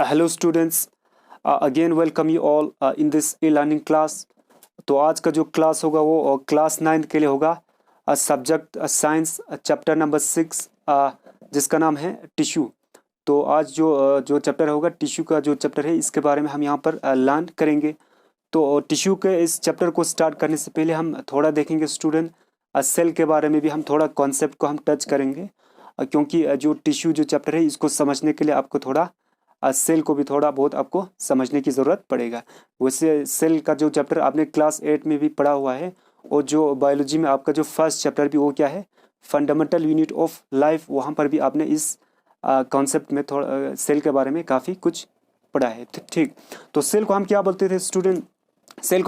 Hello students, again welcome you all in this e learning class. तो आज का जो क्लास होगा वो क्लास 9 के लिए होगा। सब्जेक्ट साइंस, चैप्टर नंबर 6, जिसका नाम है टिश्यू। तो आज जो चैप्टर होगा टिश्यू का जो चैप्टर है, इसके बारे में हम यहाँ पर लर्न करेंगे। तो टिश्यू के इस चैप्टर को स्टार्ट करने से पहले हम थोड़ा देखेंगे स्टूडेंट, सेल के बारे में भी हम थोड़ा कॉन्सेप्ट को हम टच करेंगे। क्योंकि जो टिश्यू जो चैप्टर है, इसको समझने के लिए आपको थोड़ा सेल को भी थोड़ा बहुत आपको समझने की ज़रूरत पड़ेगा। वैसे सेल का जो चैप्टर आपने क्लास 8 में भी पढ़ा हुआ है, और जो बायोलॉजी में आपका जो फर्स्ट चैप्टर भी वो क्या है, फंडामेंटल यूनिट ऑफ लाइफ, वहाँ पर भी आपने इस कॉन्सेप्ट में थोड़ा सेल के बारे में काफ़ी कुछ पढ़ा है। ठीक, तो सेल को हम क्या बोलते थे स्टूडेंट? सेल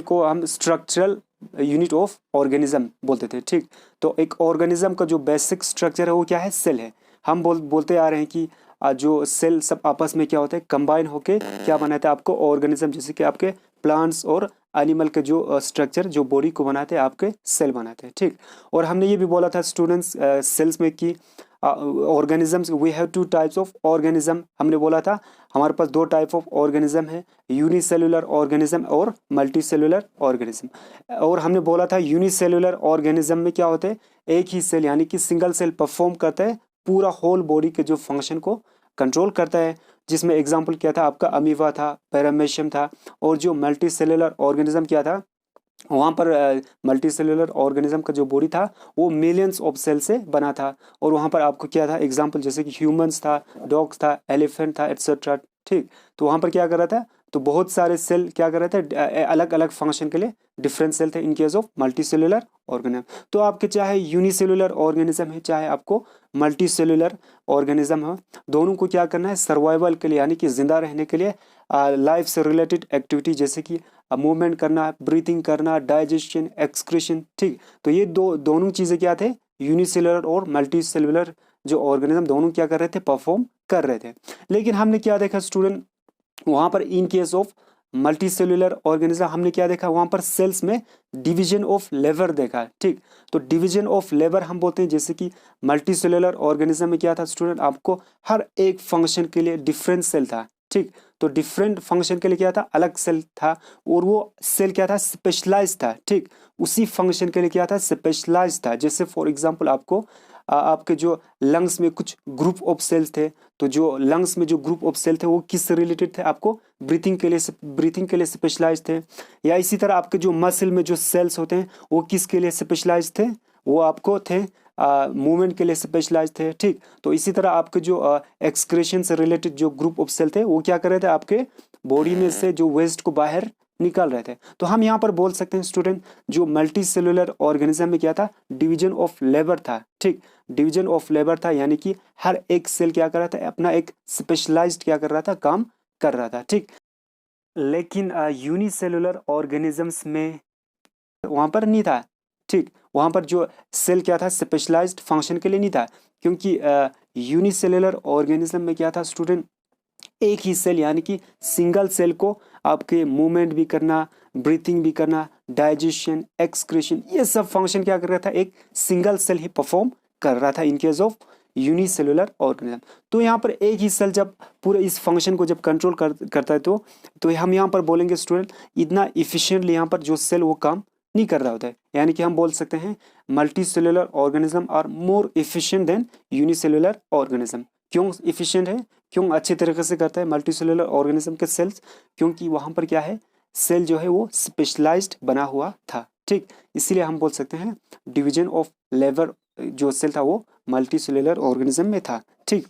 को हम स्ट्रक्चरल यूनिट ऑफ ऑर्गेनिज्म बोलते थे। ठीक, तो एक ऑर्गेनिज्म का जो बेसिक स्ट्रक्चर है वो क्या है, सेल है। हम बोलते आ रहे हैं कि जो सेल सब आपस में क्या होता है, कंबाइन होके क्या बनाते हैं आपको ऑर्गेनिज्म, जैसे कि आपके प्लांट्स और एनिमल के जो स्ट्रक्चर जो बॉडी को बनाते हैं आपके सेल बनाते हैं। ठीक, और हमने ये भी बोला था स्टूडेंट्स सेल्स में कि organisms, we have two types of organism. हमने बोला था हमारे पास दो टाइप ऑफ ऑर्गेनिज्म है, यूनिसेलुलर ऑर्गेनिज्म और मल्टीसेलुलर ऑर्गेनिज्म। और हमने बोला था यूनिसेलुलर ऑर्गेनिज्म में क्या होते हैं, एक ही सेल यानी कि सिंगल सेल परफॉर्म करता है पूरा होल बॉडी के जो फंक्शन को कंट्रोल करता है, जिसमें एग्जाम्पल क्या था आपका अमीबा था, पैरामेशियम था। और जो मल्टी सेलुलर ऑर्गेनिज्म क्या था, वहाँ पर मल्टी सेलुलर ऑर्गेनिज्म का जो बॉडी था वो मिलियंस ऑफ सेल से बना था। और वहाँ पर आपको क्या था एग्जाम्पल, जैसे कि ह्यूमंस था, डॉग्स था, एलिफेंट था, एट्सेट्रा। ठीक, तो वहाँ पर क्या कर रहा था, तो बहुत सारे सेल क्या कर रहे थे, अलग अलग फंक्शन के लिए डिफरेंट सेल थे in case of multi cellular organism. तो आपके चाहे यूनिसेलुलर ऑर्गेनिज्म है, चाहे आपको मल्टी सेलुलर ऑर्गेनिज्म हो, दोनों को क्या करना है, सर्वाइवल के लिए यानी कि जिंदा रहने के लिए लाइफ से रिलेटेड एक्टिविटी, जैसे कि मूवमेंट करना, ब्रीथिंग करना, डाइजेशन, एक्सक्रीशन। ठीक, तो ये दोनों चीज़ें क्या थे, यूनिसेलुलर और मल्टी सेलुलर जो ऑर्गेनिज्म दोनों क्या कर रहे थे, परफॉर्म कर रहे थे। लेकिन हमने क्या देखा स्टूडेंट, वहाँ पर in case of multi cellular organism हमने क्या देखा, वहाँ पर सेल्स में डिवीजन ऑफ लेबर देखा। ठीक, तो डिवीजन ऑफ लेबर हम बोलते हैं, जैसे कि मल्टी सेलुलर ऑर्गेनिज्म में क्या था स्टूडेंट, आपको हर एक फंक्शन के लिए डिफरेंट सेल था। ठीक, तो डिफरेंट फंक्शन के लिए क्या था, अलग सेल था, और वो सेल क्या था, स्पेशलाइज था। ठीक, उसी फंक्शन के लिए क्या था, स्पेशलाइज था। जैसे फॉर एग्जांपल आपको आपके जो लंग्स में कुछ ग्रुप ऑफ सेल्स थे, तो जो लंग्स में जो ग्रुप ऑफ सेल थे वो किससे रिलेटेड थे, आपको ब्रीथिंग के लिए स्पेशलाइज थे। या इसी तरह आपके जो मसल में जो सेल्स होते हैं वो किसके लिए स्पेशलाइज थे, वो आपको थे मूवमेंट के लिए स्पेशलाइज थे। ठीक, तो इसी तरह आपके जो एक्सक्रेशन से रिलेटेड जो ग्रुप ऑफ सेल थे वो क्या कर रहे थे, आपके बॉडी में से जो वेस्ट को बाहर निकाल रहे थे। तो हम यहाँ पर बोल सकते हैं स्टूडेंट, जो मल्टी सेलुलर ऑर्गेनिज्म में क्या था, डिवीजन ऑफ लेबर था। ठीक, डिवीजन ऑफ लेबर था, यानी कि हर एक सेल क्या कर रहा था, अपना एक स्पेशलाइज्ड क्या कर रहा था, काम कर रहा था। ठीक, लेकिन यूनिसेलुलर ऑर्गेनिजम्स में वहाँ पर नहीं था। ठीक, वहाँ पर जो सेल क्या था, स्पेशलाइज्ड फंक्शन के लिए नहीं था, क्योंकि यूनिसेलुलर ऑर्गेनिज्म में क्या था स्टूडेंट, एक ही सेल यानी कि सिंगल सेल को आपके मूवमेंट भी करना, ब्रीथिंग भी करना, डाइजेशन, एक्सक्रीशन, ये सब फंक्शन क्या कर रहा था, एक सिंगल सेल ही परफॉर्म कर रहा था in case of unicellular organism. तो यहाँ पर एक ही सेल जब पूरे इस फंक्शन को जब कंट्रोल करता है, तो हम यहाँ पर बोलेंगे स्टूडेंट, इतना इफिशियंटली यहाँ पर जो सेल वो काम नहीं कर रहा होता है। यानी कि हम बोल सकते हैं multicellular organism are more efficient than unicellular organism. क्यों इफिशियंट है, क्यों अच्छे तरीके से करता है मल्टी सेलुलर ऑर्गेनिज्म के सेल्स, क्योंकि वहाँ पर क्या है, सेल जो है वो स्पेशलाइज्ड बना हुआ था। ठीक, इसीलिए हम बोल सकते हैं डिवीजन ऑफ लेबर जो सेल था वो मल्टी सेलुलर ऑर्गेनिज्म में था। ठीक,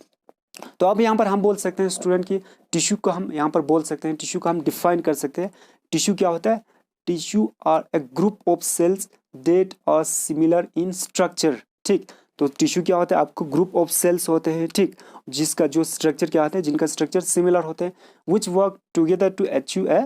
तो अब यहाँ पर हम बोल सकते हैं स्टूडेंट की टिश्यू को हम यहाँ पर बोल सकते हैं, टिश्यू को हम डिफाइन कर सकते हैं। टिश्यू क्या होता है, tissue are a group of cells that are similar in structure. ठीक, तो टिश्यू क्या होता है, आपको ग्रुप ऑफ सेल्स होते हैं। ठीक, जिसका जो स्ट्रक्चर क्या होता है, जिनका स्ट्रक्चर सिमिलर होते हैं, which work together to achieve a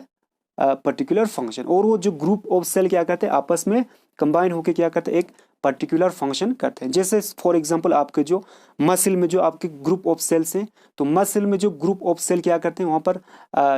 particular function. और वो जो ग्रुप ऑफ सेल क्या करते हैं, आपस में कंबाइन होकर क्या करते हैं, एक पर्टिकुलर फंक्शन करते हैं। जैसे फॉर एग्जांपल आपके जो मसल में जो आपके ग्रुप ऑफ सेल्स हैं, तो मसल में जो ग्रुप ऑफ सेल क्या करते हैं, वहाँ पर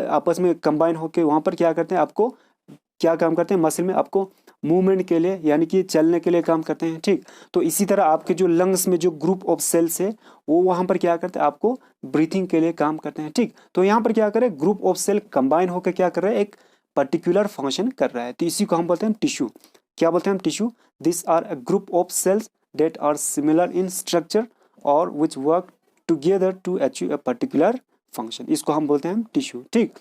आपस में कंबाइन होकर वहाँ पर क्या करते हैं, आपको क्या काम करते हैं, मसल में आपको मूवमेंट के लिए यानी कि चलने के लिए काम करते हैं, ठीक। तो इसी तरह आपके जो लंग्स में जो ग्रुप ऑफ सेल्स है वो वहाँ पर क्या करते हैं, आपको ब्रीथिंग के लिए काम करते हैं, ठीक। तो यहाँ पर क्या करें, ग्रुप ऑफ सेल कंबाइन होकर क्या कर रहे हैं, एक पर्टिकुलर फंक्शन कर रहा है, तो इसी को हम बोलते हैं टिश्यू। क्या बोलते हैं हम, tissue. This are a group of cells that are similar in structure or which work together to achieve a particular function, इसको हम बोलते हैं हम टिश्यू, ठीक।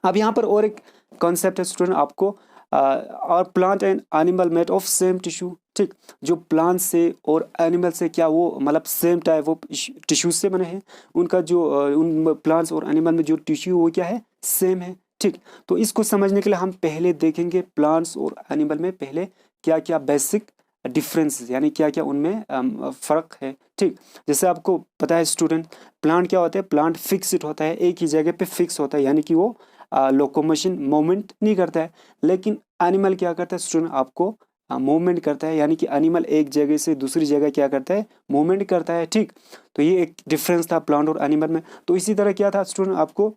अब यहाँ पर और एक कॉन्सेप्ट है स्टूडेंट आपको, और plant and animal made of same tissue, ठीक। जो प्लांट से और एनिमल से क्या वो मतलब सेम टाइप ऑफ टिश्यू से बने हैं, उनका जो उन प्लांट्स और एनिमल में जो टिश्यू वो क्या है, सेम है, ठीक। तो इसको समझने के लिए हम पहले देखेंगे प्लांट्स और एनिमल में पहले क्या क्या बेसिक डिफरेंसेस यानी क्या क्या उनमें फ़र्क है, ठीक। जैसे आपको पता है स्टूडेंट, प्लांट क्या होता है, प्लांट फिक्स्ड होता है, एक ही जगह पे फिक्स होता है, यानी कि वो लोकोमोशन मूवमेंट नहीं करता है। लेकिन एनिमल क्या करता है स्टूडेंट, आपको मूवमेंट करता है, यानी कि एनिमल एक जगह से दूसरी जगह क्या करता है, मूवमेंट करता है, ठीक। तो ये एक डिफरेंस था प्लांट और एनिमल में। तो इसी तरह क्या था स्टूडेंट, आपको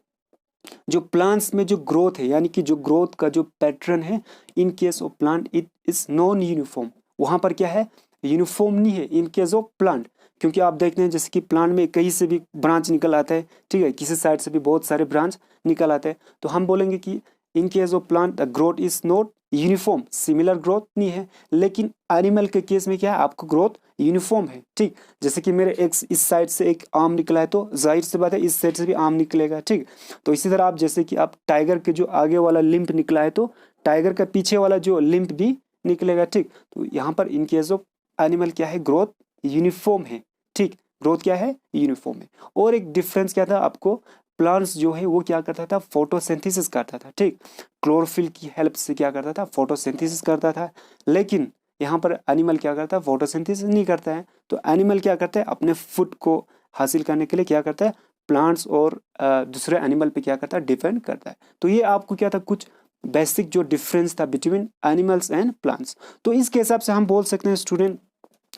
जो प्लांट्स में जो ग्रोथ है यानी कि जो ग्रोथ का जो पैटर्न है, in case of plant it is non uniform, वहाँ पर क्या है, यूनिफॉर्म नहीं है इन केस ऑफ प्लांट। क्योंकि आप देखते हैं जैसे कि प्लांट में कहीं से भी ब्रांच निकल आता है, ठीक है, किसी साइड से भी बहुत सारे ब्रांच निकल आते हैं, तो हम बोलेंगे कि in case of plant the growth is not uniform, similar growth नहीं है। लेकिन एनिमल के केस में क्या है, आपको ग्रोथ यूनिफॉर्म है, ठीक। जैसे कि मेरे एक इस साइड से एक आर्म निकला है, तो जाहिर सी बात है इस साइड से भी आर्म निकलेगा, ठीक। तो इसी तरह आप जैसे कि आप टाइगर के जो आगे वाला लिम्प निकला है, तो टाइगर का पीछे वाला जो लिम्प भी निकलेगा, ठीक। तो यहाँ पर इन केस ऑफ एनिमल क्या है, ग्रोथ यूनिफॉर्म है, ठीक। ग्रोथ क्या है, यूनिफॉर्म है। और एक डिफरेंस क्या था आपको, प्लांट्स जो है वो क्या करता था, फोटोसिंथेसिस करता था, ठीक। क्लोरोफिल की हेल्प से क्या करता था, फोटोसिंथेसिस करता था। लेकिन यहाँ पर एनिमल क्या करता है, फोटोसिंथेसिस नहीं करता है। तो एनिमल क्या करता है, अपने फूड को हासिल करने के लिए क्या करता है, प्लांट्स और दूसरे एनिमल पे क्या करता है, डिपेंड करता है। तो ये आपको क्या था, कुछ बेसिक जो डिफरेंस था बिटवीन एनिमल्स एंड प्लांट्स। तो इसके हिसाब से हम बोल सकते हैं स्टूडेंट,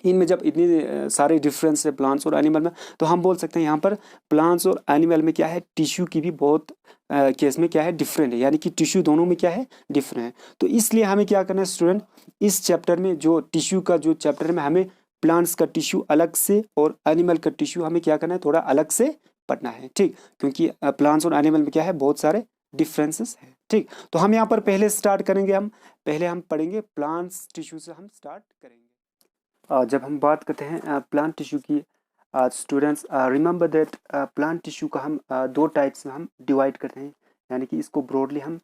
इनमें जब इतनी सारे डिफरेंस है प्लांट्स और एनिमल में, तो हम बोल सकते हैं यहाँ पर प्लांट्स और एनिमल में क्या है, टिश्यू की भी बहुत केस में क्या है, डिफरेंट है, यानी कि टिश्यू दोनों में क्या है, डिफरेंट है। तो इसलिए हमें क्या करना है स्टूडेंट, इस चैप्टर में जो टिश्यू का जो चैप्टर में हमें प्लांट्स का टिश्यू अलग से और एनिमल का टिश्यू हमें क्या करना है, थोड़ा अलग से पढ़ना है, ठीक। क्योंकि प्लांट्स और एनिमल में क्या है, बहुत सारे डिफरेंसेस है, ठीक। तो हम यहाँ पर पहले स्टार्ट करेंगे, हम पहले हम पढ़ेंगे प्लांट्स टिश्यू से हम स्टार्ट करेंगे। जब हम बात करते हैं प्लांट टिश्यू की, students remember that plant tissue का हम दो टाइप्स में हम डिवाइड करते हैं, यानी कि इसको ब्रॉडली हम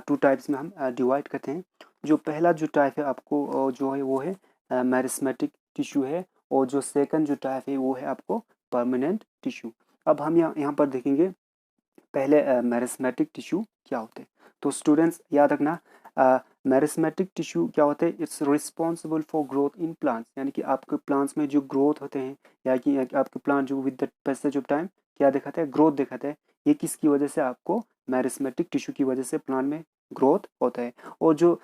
टू टाइप्स में हम डिवाइड करते हैं। जो पहला जो टाइप है आपको जो है वो है मेरिस्मेटिक टिश्यू है, और जो सेकंड जो टाइप है वो है आपको परमानेंट टिश्यू। अब हम यहाँ पर देखेंगे पहले मेरिस्मेटिक टिश्यू क्या होते हैं। तो स्टूडेंट्स याद रखना, मेरिस्मेटिक टिश्यू क्या होते हैं, it's responsible for growth in plants, यानी कि आपके प्लांट्स में जो ग्रोथ होते हैं, या कि आपके प्लांट जो with the passage of time क्या दिखाते हैं, ग्रोथ दिखाते हैं। ये किसकी वजह से, आपको मेरिस्मेटिक टिश्यू की वजह से प्लांट में ग्रोथ होता है। और जो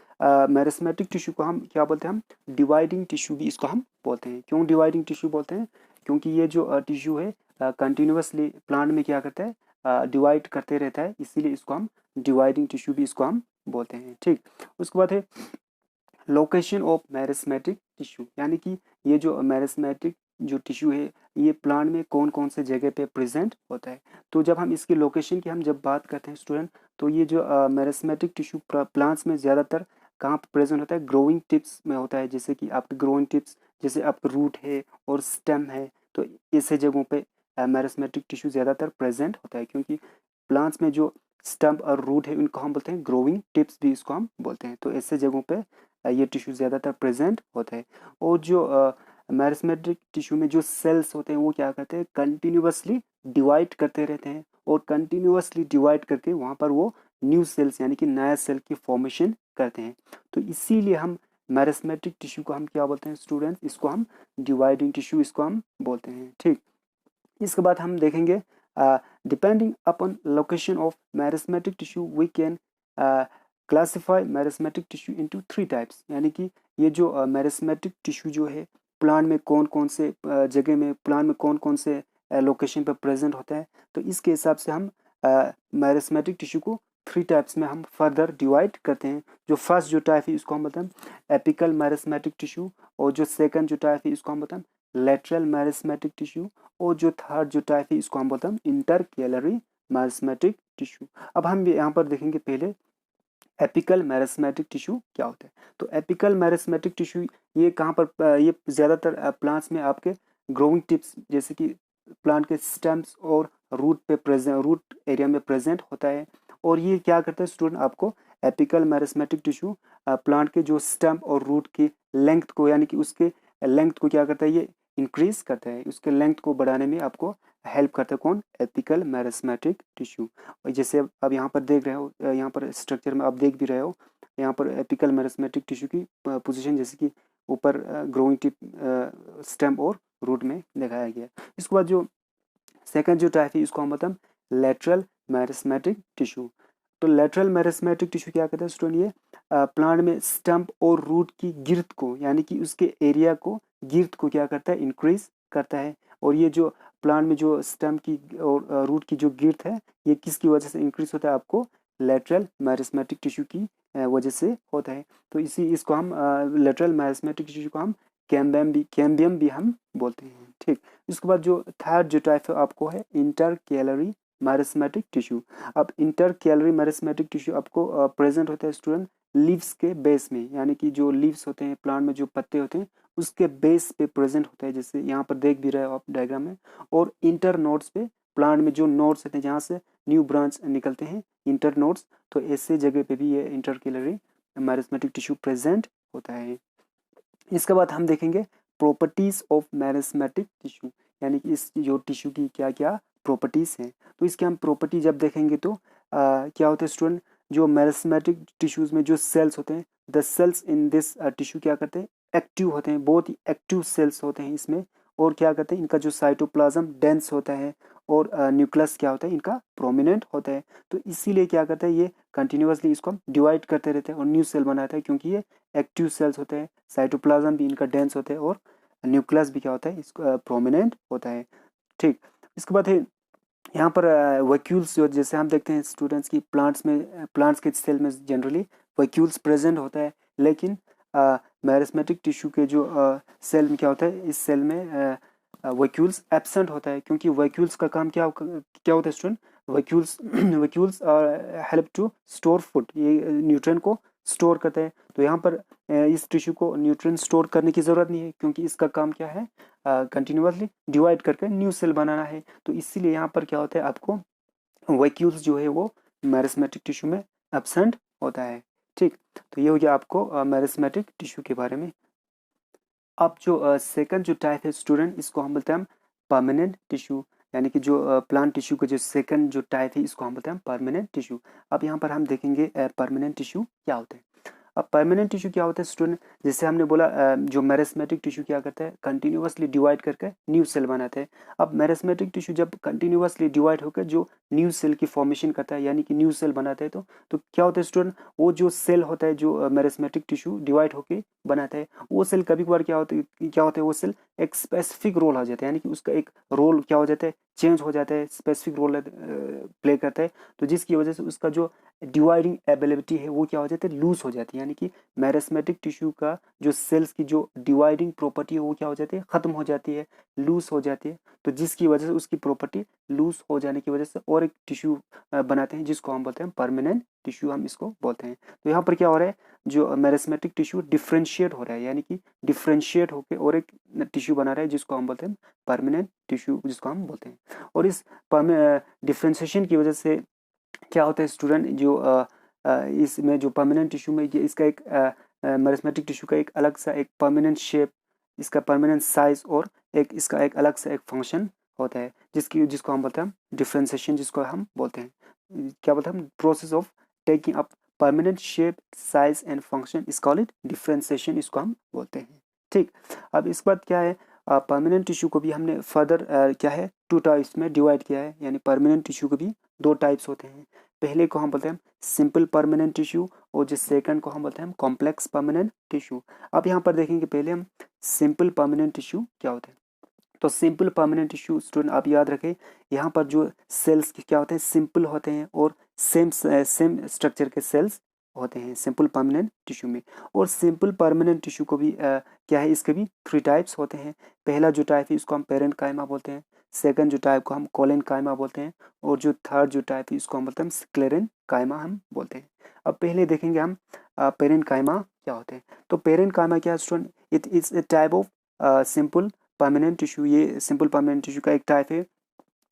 मेरिस्मेटिक टिश्यू को हम क्या बोलते हैं, हम डिवाइडिंग टिश्यू भी इसको हम बोलते हैं। क्यों डिवाइडिंग टिश्यू बोलते हैं, क्योंकि ये जो टिश्यू है कंटिन्यूसली प्लांट में क्या करता है, डिवाइड करते रहता है, इसीलिए इसको हम डिवाइडिंग टिश्यू भी इसको हम बोलते हैं, ठीक। उसके बाद है लोकेशन ऑफ मेरिस्मेटिक टिश्यू, यानी कि ये जो मेरिस्मेटिक जो टिश्यू है ये प्लांट में कौन कौन से जगह पे प्रेजेंट होता है। तो जब हम इसकी लोकेशन की हम जब बात करते हैं स्टूडेंट, तो ये जो मेरिस्मेटिक टिश्यू प्लांट्स में ज़्यादातर कहाँ पर प्रेजेंट होता है, ग्रोइंग टिप्स में होता है। जैसे कि आपके ग्रोइंग टिप्स, जैसे आपका रूट है और स्टेम है, तो ऐसे जगहों पे मेरिस्मेटिक टिश्यू ज़्यादातर प्रेजेंट होता है। क्योंकि प्लांट्स में जो स्टम्प और रूट है उनको हम बोलते हैं ग्रोइंग टिप्स भी इसको हम बोलते हैं। तो ऐसे जगहों पे ये टिश्यू ज़्यादातर प्रेजेंट होता है। और जो मेरिस्मेटिक टिश्यू में जो सेल्स होते हैं वो क्या करते हैं, कंटिन्यूअसली डिवाइड करते रहते हैं, और कंटिन्यूअसली डिवाइड करके वहाँ पर वो न्यू सेल्स यानी कि नया सेल की फॉर्मेशन करते हैं। तो इसीलिए हम मेरिस्मेटिक टिश्यू को हम क्या बोलते हैं स्टूडेंट्स, इसको हम डिवाइडिंग टिश्यू इसको हम बोलते हैं, ठीक। इसके बाद हम देखेंगे depending upon location of meristematic tissue we can classify meristematic tissue into 3 types, यानी कि ये जो मेरिस्मेटिक टिश्यू जो है प्लांट में कौन कौन से जगह में, प्लांट में कौन कौन से लोकेशन पर प्रेजेंट होता है, तो इसके हिसाब से हम मेरिस्मेटिक टिश्यू को 3 टाइप्स में हम फर्दर डिवाइड करते हैं। जो फर्स्ट जो टाइप है इसको हम बताएं एपिकल मेरिस्मेटिक टिश्यू, और जो सेकंड जो टाइप है इसको हम बताएं लेटरल मेरिस्मेटिक टिश्यू, और जो थर्ड जो टाइप है इसको हम बताएं इंटरकेलरी मेरिस्मेटिक टिश्यू। अब हम यहाँ पर देखेंगे पहले एपिकल मेरिस्मेटिक टिश्यू क्या होता है। तो एपिकल मेरिस्मेटिक टिश्यू ये कहाँ पर ये ज़्यादातर प्लांट्स में आपके ग्रोइंग टिप्स जैसे कि प्लांट के स्टेम्स और रूट पे प्रेजेंट, रूट एरिया में प्रेजेंट होता है। और ये क्या करता है स्टूडेंट, आपको एपिकल मेरिस्मेटिक टिश्यू प्लांट के जो स्टेम और रूट की लेंथ को, यानी कि उसके लेंथ को क्या करता है, ये इंक्रीज करता है, उसके लेंथ को बढ़ाने में आपको हेल्प करता है कौन, एपिकल मेरिस्मेटिक टिश्यू। और जैसे अब यहाँ पर देख रहे हो, यहाँ पर स्ट्रक्चर में आप देख भी रहे हो, यहाँ पर एपिकल मेरिस्मेटिक टिश्यू की पोजीशन जैसे कि ऊपर ग्रोइंग टिप, स्टेम और रूट में दिखाया गया। इसके बाद जो सेकंड जो टाइप है इसको हम बताएं लेटरल मेरिस्मेटिक टिश्यू। तो लेटरल मेरिस्मेटिक टिश्यू क्या कहते हैं स्टूडेंट, ये प्लांट में स्टम्प और रूट की गिर्थ को, यानी कि उसके एरिया को, गिर्थ को क्या करता है, इंक्रीज करता है। और ये जो प्लांट में जो स्टम्प की और रूट की जो गिर्थ है, ये किसकी वजह से इंक्रीज होता है, आपको लेटरल मेरिस्मेटिक टिश्यू की वजह से होता है। तो इसको हम लेटरल मेरिस्मेटिक टिश्यू को हम कैम्बियम भी हम बोलते हैं। ठीक, इसके बाद जो थर्ड जो टाइप है आपको है इंटरकेलरी मेरिस्मेटिक टिश्यू। अब इंटरकेलरी मेरिस्मेटिक टिश्यू आपको प्रेजेंट होता है स्टूडेंट लीव्स के बेस में, यानी कि जो लीव्स होते हैं प्लांट में, जो पत्ते होते हैं उसके बेस पे प्रेजेंट होता है, जैसे यहाँ पर देख भी रहे हो आप डायग्राम में। और इंटर नोड्स पे, प्लांट में जो नोड्स होते हैं जहाँ से न्यू ब्रांच निकलते हैं, इंटर नोड्स, तो ऐसे जगह पे भी ये इंटरकेलरी मेरिस्मेटिक टिश्यू प्रेजेंट होता है। इसके बाद हम देखेंगे प्रॉपर्टीज ऑफ मेरिस्मेटिक टिश्यू, यानी कि इस जो टिश्यू की क्या क्या प्रॉपर्टीज हैं। तो इसके हम प्रॉपर्टी जब देखेंगे तो क्या होता है स्टूडेंट, जो मेरिस्मेटिक टिश्यूज में जो सेल्स होते हैं, the cells in this tissue क्या करते हैं, एक्टिव होते हैं, बहुत ही एक्टिव सेल्स होते हैं इसमें। और क्या करते हैं, इनका जो साइटोप्लाज्म डेंस होता है, और न्यूक्लियस क्या होता है इनका प्रोमिनेंट होता है। तो इसीलिए क्या करता है, ये कंटिन्यूअसली इसको हम डिवाइड करते रहते हैं और न्यू सेल बनाता है, क्योंकि ये एक्टिव सेल्स होते हैं, साइटोप्लाज्म भी इनका डेंस होता है, और न्यूक्लियस भी क्या होता है, इसको प्रोमिनेंट होता है। ठीक, इसके बाद है यहाँ पर वैक्यूल्स, जो जैसे हम देखते हैं स्टूडेंट्स की प्लांट्स के सेल में जनरली वैक्यूल्स प्रेजेंट होता है, लेकिन मेरिस्मेटिक टिश्यू के जो सेल में क्या होता है, इस सेल में वैक्यूल्स एब्सेंट होता है, क्योंकि वैक्यूल्स का काम क्या होता है student, vacuoles help to store food, ये न्यूट्रिएंट को स्टोर करते हैं। तो यहाँ पर इस टिश्यू को न्यूट्रिएंट स्टोर करने की ज़रूरत नहीं है, क्योंकि इसका काम क्या है, कंटिन्यूअसली डिवाइड करके न्यू सेल बनाना है। तो इसीलिए यहाँ पर क्या होता है, आपको वैक्यूल्स जो है वो मेरिस्मेटिक टिश्यू में एब्सेंट होता है। ठीक, तो ये हो गया आपको मेरिस्मेटिक टिश्यू के बारे में। अब जो सेकंड जो टाइप है स्टूडेंट, इसको हम बोलते हैं परमानेंट टिश्यू, यानी कि जो प्लांट टिश्यू का जो सेकंड जो टाइप है इसको हम बोलते हैं परमानेंट टिश्यू। अब यहाँ पर हम देखेंगे परमानेंट टिश्यू क्या होता है। अब परमानेंट टिश्यू क्या होता है स्टूडेंट, जैसे हमने बोला जो मेरिस्मेटिक टिश्यू क्या करता है, कंटिन्यूअसली डिवाइड करके न्यू सेल बनाता है। अब मेरिस्मेटिक टिश्यू जब कंटिन्यूअसली डिवाइड होकर जो न्यू सेल की फॉर्मेशन करता है, यानी कि न्यू सेल बनाता है, तो क्या होता है स्टूडेंट, वो जो सेल होता है जो मेरिस्मेटिक टिश्यू डिवाइड होकर बनाता है, वो सेल कभी कभार क्या होता है वो सेल एक स्पेसिफिक रोल हो जाता है, यानी कि उसका एक रोल क्या हो जाता है, चेंज हो जाता है, स्पेसिफिक रोल प्ले करता है। तो जिसकी वजह से उसका जो डिवाइडिंग एबिलिटी है वो क्या हो जाती है, लूज हो जाती है, यानी कि मेरिस्मेटिक टिश्यू का जो सेल्स की जो डिवाइडिंग प्रॉपर्टी है वो क्या हो जाती है, खत्म हो जाती है, लूज हो जाती है। तो जिसकी वजह से उसकी प्रॉपर्टी लूज हो जाने की वजह से और एक टिश्यू बनाते हैं, जिसको हम बोलते हैं परमानेंट टिश्यू, हम इसको बोलते हैं। तो यहाँ पर क्या हो रहा है, जो मेरिस्मेटिक टिश्यू डिफ्रेंशिएट हो रहा है, यानी कि डिफ्रेंशिएट होकर और एक टिश्यू बना रहा है, जिसको हम बोलते हैं परमानेंट टिश्यू, जिसको हम बोलते हैं। और इस डिफ्रेंशिएशन की वजह से क्या होता है स्टूडेंट, जो इसमें जो परमानेंट टिश्यू में इसका एक मेरिस्मेटिक टिश्यू का एक अलग सा एक परमानेंट शेप, इसका परमानेंट साइज, और एक इसका एक अलग सा एक फंक्शन होता है, जिसको हम बोलते हैं डिफ्रेंशिएशन, जिसको हम बोलते हैं क्या बोलते हैं, process of taking up permanent shape, size and function is called differentiation, इसको हम बोलते हैं। ठीक, अब इस बात क्या है, परमानेंट टिश्यू को भी हमने फर्दर क्या है 2 टाइप्स में डिवाइड किया है, यानी परमानेंट टिश्यू को भी 2 टाइप्स होते हैं। पहले को हम बोलते हैं सिंपल परमानेंट टिश्यू, और जो सेकंड को हम बोलते हैं कॉम्प्लेक्स परमानेंट टिश्यू। अब यहाँ पर देखेंगे पहले हम सिंपल परमानेंट टिश्यू क्या होता है। तो सिंपल परमानेंट टिश्यू स्टूडेंट आप याद रखें, यहाँ पर जो सेल्स क्या होते हैं, सिंपल होते हैं और सेम स्ट्रक्चर के सेल्स होते हैं सिंपल परमानेंट टिश्यू में। और सिंपल परमानेंट टिश्यू को भी क्या है, इसके भी 3 टाइप्स होते हैं। पहला जो टाइप है इसको हम पेरेंट कायमा बोलते हैं, सेकंड जो टाइप को हम कोलन कायमा बोलते हैं, और जो थर्ड जो टाइप है इसको हम बोलते हैं स्क्लेरन कायमा हम बोलते हैं। अब पहले देखेंगे हम पेरेंट कायमा क्या होते हैं। तो पेरेंट कायमा क्या है student, it is a type of simple permanent tissue, ये सिंपल परमानेंट टिश्यू का एक टाइप है।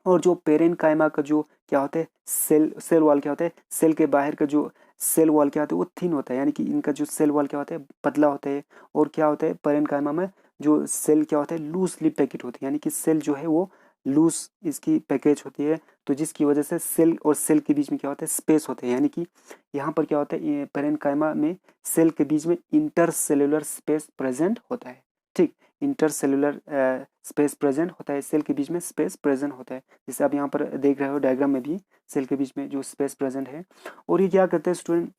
और जो पेरेंट कायमा का जो क्या होता है, सेल वॉल क्या होता है, सेल के बाहर का जो सेल वॉल क्या होता है वो थिन होता है, यानी कि इनका जो सेल वॉल क्या होता है पतला होता है। और क्या होता है पेरेंट कायमा में जो सेल क्या होता है लूजली पैकेट होती है, यानी कि सेल जो है वो लूज इसकी पैकेज होती है, तो जिसकी वजह से सेल और सेल के बीच में क्या होता है स्पेस होते हैं, यानी कि यहाँ पर क्या होता है पेरेंट कायमा में सेल के बीच में इंटरसेलुलर स्पेस प्रेजेंट होता है। ठीक, इंटरसेलुलर स्पेस प्रेजेंट होता है, सेल के बीच में स्पेस प्रेजेंट होता है, जैसे आप यहाँ पर देख रहे हो डायग्राम में भी सेल के बीच में जो स्पेस प्रेजेंट है। और ये क्या करते हैं स्टूडेंट,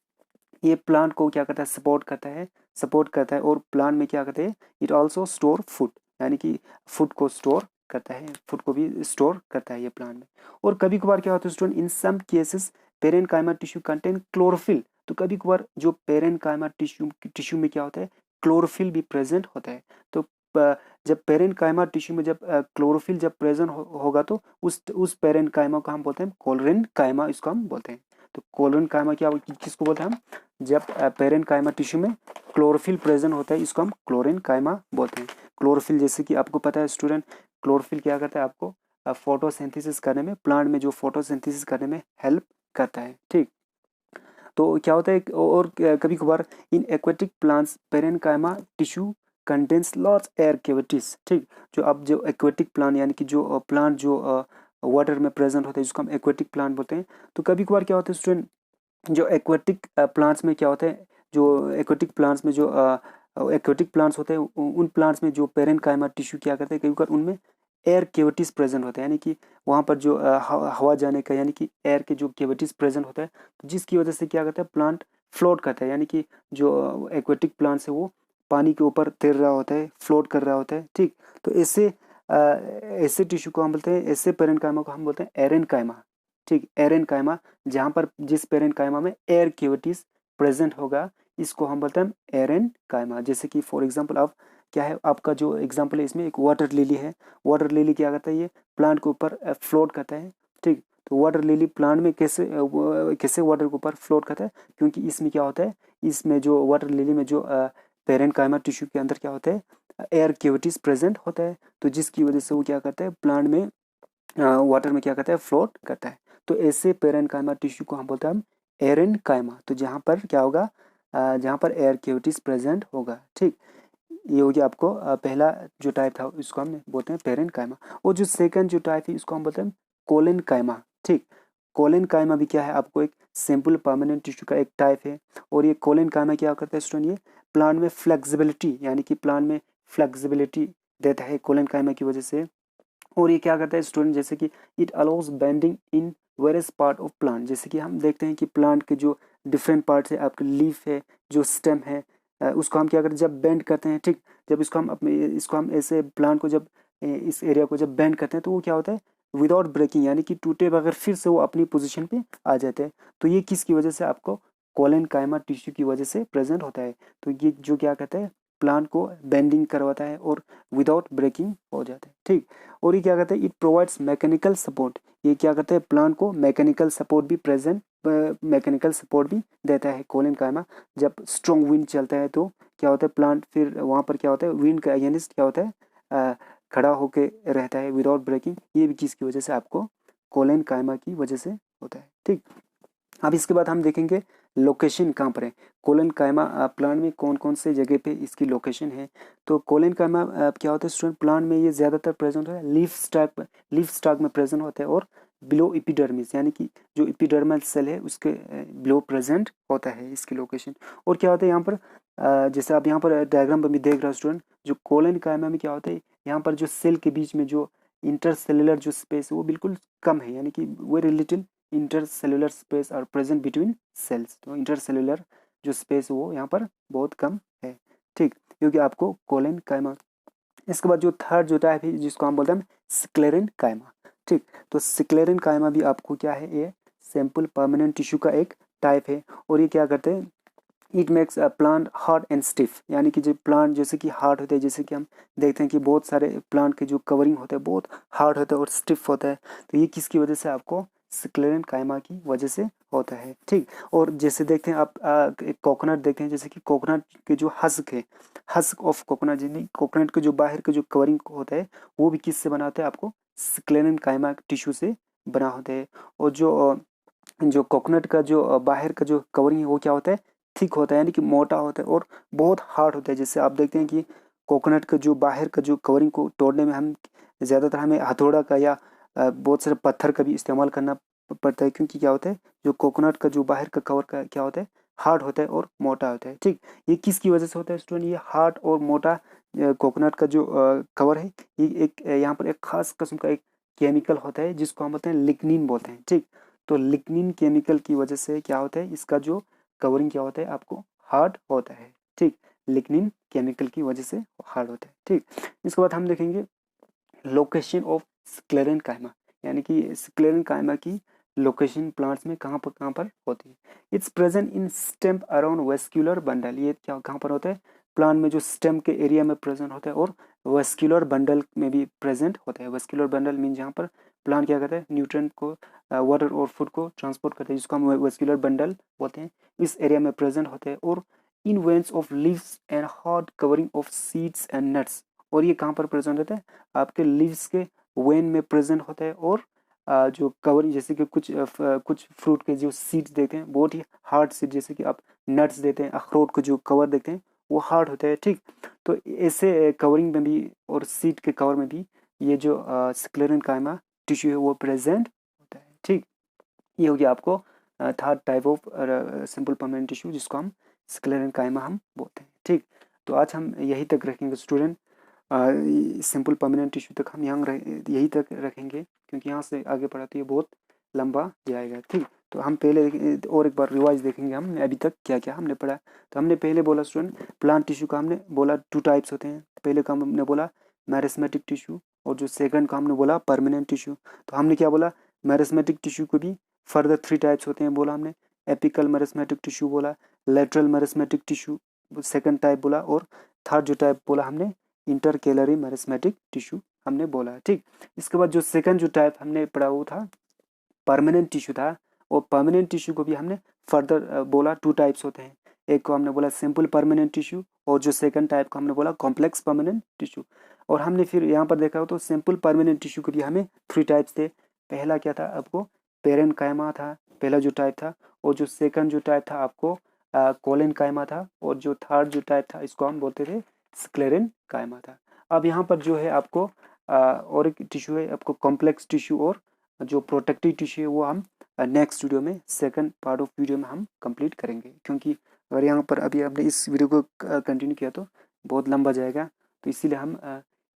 ये प्लांट को क्या करता है सपोर्ट करता है और प्लांट में क्या करते हैं, इट ऑल्सो स्टोर फूड, यानी कि फूड को स्टोर करता है, फूड को भी स्टोर करता है ये प्लांट में। और कभी कभार क्या होता है स्टूडेंट, इन सम केसेस पेरेंट कायमा टिश्यू कंटेन क्लोरोफिल, तो कभी कभार जो पेरेंट कायमा टिश्यू में क्या होता है क्लोरोफिल भी प्रेजेंट होता है। तो जब पेरेंट कायमा टिश्यू में जब क्लोरोफिल जब प्रेजेंट होगा तो उस पेरेंट कायमा को हम बोलते हैं कोलोरेंट कायमा, इसको हम बोलते हैं। तो कोलोरेंट कायमा क्या किसको बोलते हैं हम, जब पेरेंट कायमा टिश्यू में क्लोरोफिल प्रेजेंट होता है इसको हम क्लोरेंट कायमा बोलते हैं। क्लोरोफिल जैसे कि आपको पता है स्टूडेंट, क्लोरोफिल क्या करता है आपको फोटोसिंथेसिस करने में, प्लांट में जो फोटोसिंथेसिस करने में हेल्प करता है। ठीक, तो क्या होता है और कभी कभार इन एक्वेटिक प्लांट्स पेरेंट कायमा tissue contains large air cavities. ठीक, जो अब जो एक्वेटिक प्लांट यानी कि जो प्लांट जो वाटर में प्रेजेंट होते हैं जिसको हम एक्वेटिक प्लांट बोलते हैं, तो कभी कभार क्या होता है स्टूडेंट, जो एक्वेटिक प्लांट्स में क्या होता है, जो एक्वेटिक प्लांट्स में जो एक्वेटिक प्लांट्स होते हैं उन प्लांट्स में जो पेरेंट कायमा टिश्यू क्या करते हैं कभी कभार उनमें एयर केविटीज प्रेजेंट होते हैं, यानी कि वहाँ पर जो हवा जाने का यानी कि एयर के जो केविटीज प्रेजेंट होता है, तो जिसकी वजह से क्या करता है प्लांट फ्लोट करता है, यानी कि जो एक्वेटिक प्लांट्स है वो पानी के ऊपर तैर रहा होता है, फ्लोट कर रहा होता है। ठीक, तो ऐसे टिश्यू को हम बोलते हैं, ऐसे पेरेंट कायमा को हम बोलते हैं एरेन कायमा। ठीक, एरेन कायमा, जहाँ पर जिस पेरेंट कायमा में एयर केविटीज प्रेजेंट होगा इसको हम बोलते हैं एरेन कायमा। जैसे कि फॉर एग्जांपल अब क्या है, आपका जो एग्जांपल है इसमें एक वाटर लिली है, वाटर लिली क्या करता है ये प्लांट के ऊपर फ्लोट करता है। ठीक, तो वाटर लिली प्लांट में कैसे वाटर के ऊपर फ्लोट करता है, क्योंकि इसमें क्या होता है, इसमें जो वाटर लिली में जो पेरेंट कायमा टिश्यू के अंदर क्या होता है एयर केविटीज प्रेजेंट होता है, तो जिसकी वजह से वो क्या करता है प्लांट में वाटर में क्या करता है फ्लोट करता है। तो ऐसे पेरेंट कायमा टिश्यू को हम बोलते हैं हम एरेन कायमा, तो जहाँ पर क्या होगा जहाँ पर एयर केविटीज प्रेजेंट होगा। ठीक, ये हो गया आपको पहला जो टाइप था इसको हम बोलते हैं पेरेंट कायमा। और जो सेकंड जो टाइप है इसको हम बोलते हैं कोलन कायमा। ठीक, कोलन कायमा भी क्या है, आपको एक सिंपल परमानेंट टिश्यू का एक टाइप है। और ये कोलन कायमा क्या करता है स्टूडेंट, ये प्लांट में फ्लेक्सिबिलिटी यानी कि प्लांट में फ्लेक्सिबिलिटी देता है कोलन कायमा की वजह से। और ये क्या करता है स्टूडेंट, जैसे कि it allows bending in various part of plant, जैसे कि हम देखते हैं कि प्लांट के जो डिफरेंट पार्ट्स है, आपके लीफ है, जो स्टेम है, उसको हम क्या करते हैं जब बेंड करते हैं। ठीक, जब इसको हम ऐसे प्लांट को जब इस एरिया को जब बेंड करते हैं तो वो क्या होता है विदाउट ब्रेकिंग, यानी कि टूटे बगैर फिर से वो अपनी पोजीशन पे आ जाते हैं। तो ये किसकी वजह से आपको कोलन कायमा टिश्यू की वजह से प्रेजेंट होता है। तो ये जो क्या कहते हैं प्लांट को बेंडिंग करवाता है और विदाउट ब्रेकिंग हो जाता है। ठीक, और ये क्या कहते हैं इट प्रोवाइड्स मैकेनिकल सपोर्ट, ये क्या कहते हैं प्लांट को मैकेनिकल सपोर्ट भी देता है कोलन कायमा। जब स्ट्रॉन्ग विंड चलता है तो क्या होता है प्लांट फिर वहाँ पर क्या होता है विंड का अगेंस्ट क्या होता है खड़ा होके रहता है विदाउट ब्रेकिंग, ये भी किसकी वजह से आपको कोलन कायमा की वजह से होता है। ठीक, अब इसके बाद हम देखेंगे लोकेशन कहाँ पर है, कोलन कायमा प्लांट में कौन कौन से जगह पे इसकी लोकेशन है। तो कोलन कायमा क्या होता है स्टूडेंट, प्लांट में ये ज़्यादातर प्रेजेंट है लीफ स्टॉक में प्रेजेंट होता है और बिलो एपिडर्मिस, यानी कि जो एपिडर्मल सेल है उसके बिलो प्रेजेंट होता है इसकी लोकेशन। और क्या होता है यहाँ पर जैसे आप यहाँ पर डायग्राम पर भी देख रहे हो स्टूडेंट, जो कोलन कायमा में क्या होता है यहाँ पर जो सेल के बीच में जो इंटरसेलुलर जो स्पेस है वो बिल्कुल कम है, यानी कि very little intercellular space are present between cells. तो इंटरसेलुलर जो स्पेस है वो यहाँ पर बहुत कम है। ठीक, क्योंकि आपको कोलन कायमा इसके बाद जो थर्ड जो टाइप है जिसको हम बोलते हैं स्क्लेरेन कायमा। ठीक, तो स्क्लेरेन कायमा भी आपको क्या है, ये सिंपल परमानेंट टिश्यू का एक टाइप है। और ये क्या करते हैं, it makes a plant hard and stiff, यानी कि जो प्लांट जैसे कि हार्ड होते हैं, जैसे कि हम देखते हैं कि बहुत सारे प्लांट के जो कवरिंग होता है बहुत हार्ड होता है और स्टिफ होता है, तो ये किसकी वजह से, आपको स्क्लेरेन कायमा की वजह से होता है। ठीक, और जैसे देखते हैं आप एक कोकोनट देखते हैं, जैसे कि कोकोनट के जो हस्क है, हस्क ऑफ कोकोनट, यानी कोकोनट के जो बाहर के जो कवरिंग होता है वो भी किससे बना होता है, आपको स्क्लेरेन कायमा टिश्यू से बना होता है। और जो कोकोनट का जो बाहर का जो कवरिंग है वो क्या होता है, थिक होता है, यानी कि मोटा होता है और बहुत हार्ड होता है। जैसे आप देखते हैं कि कोकोनट का जो बाहर का जो कवरिंग को तोड़ने में हम ज़्यादातर हमें हथौड़ा का या बहुत सारे पत्थर का भी इस्तेमाल करना पड़ता है, क्योंकि क्या होता है, जो कोकोनट का जो बाहर का कवर का क्या होता है, हार्ड होता है और मोटा होता है। ठीक, ये किसकी वजह से होता है स्टूडेंट, ये हार्ड और मोटा कोकोनट का जो कवर है, ये एक यहाँ पर एक खास किस्म का एक केमिकल होता है जिसको हम बोलते हैं लिग्निन बोलते हैं। ठीक, तो लिग्निन केमिकल की वजह से क्या होता है, इसका जो कवरिंग क्या होता है, आपको हार्ड होता है। ठीक, लिग्निन केमिकल की वजह से हार्ड होता है। ठीक, इसके बाद हम देखेंगे लोकेशन ऑफ स्क्लेरेन कायमा, यानी कि स्क्लेरेन कायमा की लोकेशन प्लांट्स में कहाँ पर होती है। It's present in stem around vascular bundle, ये क्या कहाँ पर होता है, प्लांट में जो स्टेम के एरिया में प्रेजेंट होता है और वेस्क्यूलर बंडल में भी प्रेजेंट होता है। वेस्क्यूलर बंडल मीन जहाँ पर प्लांट क्या करता है, न्यूट्रिएंट को वाटर और फूड को ट्रांसपोर्ट करते हैं, जिसको हम वेस्क्यूलर बंडल बोलते हैं, इस एरिया में प्रेजेंट होते हैं। और in veins of leaves and hard covering of seeds and nuts, और ये कहाँ पर प्रेजेंट होता है, आपके लीव्स के वेन में प्रेजेंट होता है। और जो कवरिंग जैसे कि कुछ फ्रूट के जो सीड्स देते हैं बहुत ही हार्ड सीड, जैसे कि आप नट्स देते हैं, अखरोट को जो कवर देते हैं वो हार्ड होता है। ठीक, तो ऐसे कवरिंग में भी और सीड के कवर में भी ये जो स्क्लेरेन कायमा टिश्यू है वो प्रेजेंट होता है। ठीक, ये हो गया आपको third type of simple permanent tissue जिसको हम स्क्लेरेन कायमा हम बोलते हैं। ठीक, तो आज हम यही तक रखेंगे स्टूडेंट, सिंपल परमानेंट टिश्यू तक हम यही तक रखेंगे, क्योंकि यहाँ से आगे पढ़ा तो ये बहुत लंबा जाएगा। ठीक, तो हम पहले और एक बार रिवाइज देखेंगे हम अभी तक क्या क्या हमने पढ़ा। तो हमने पहले बोला स्टूडेंट, प्लांट टिश्यू का हमने बोला 2 टाइप्स होते हैं। पहले का हमने बोला मेरिस्मेटिक टिश्यू, और जो सेकंड का हमने बोला परमानेंट टिश्यू। तो हमने क्या बोला, मेरिस्मेटिक टिश्यू को भी फर्दर 3 टाइप्स होते हैं बोला हमने, एपिकल मेरिस्मेटिक टिश्यू बोला, lateral meristematic tissue second type बोला, और थर्ड जो टाइप बोला हमने इंटरकेलरी मेरिस्मेटिक टिश्यू हमने बोला। ठीक, इसके बाद जो सेकंड जो टाइप हमने पढ़ा वो था परमानेंट टिश्यू था, और परमानेंट टिश्यू को भी हमने फर्दर बोला 2 टाइप्स होते हैं। एक को हमने बोला सिंपल परमानेंट टिश्यू, और जो सेकंड टाइप को हमने बोला कॉम्प्लेक्स परमानेंट टिश्यू। और हमने फिर यहाँ पर देखा हो तो सिंपल परमानेंट टिश्यू के भी हमें 3 टाइप्स थे। पहला क्या था, आपको पेरेन कायमा था, पहला जो टाइप था, और जो सेकंड जो टाइप था आपको कोलेन कायमा था, और जो थर्ड जो टाइप था इसको हम बोलते थे स्क्लेरेन कायमा था। अब यहाँ पर जो है आपको और एक टिश्यू है आपको कॉम्प्लेक्स टिश्यू, और जो प्रोटेक्टिव टिश्यू है वो हम नेक्स्ट वीडियो में सेकंड पार्ट ऑफ वीडियो में हम कंप्लीट करेंगे, क्योंकि अगर यहाँ पर अभी आपने इस वीडियो को कंटिन्यू किया तो बहुत लंबा जाएगा, तो इसीलिए हम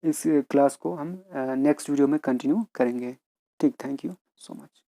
इस क्लास को हम नेक्स्ट वीडियो में कंटिन्यू करेंगे। ठीक, थैंक यू सो मच।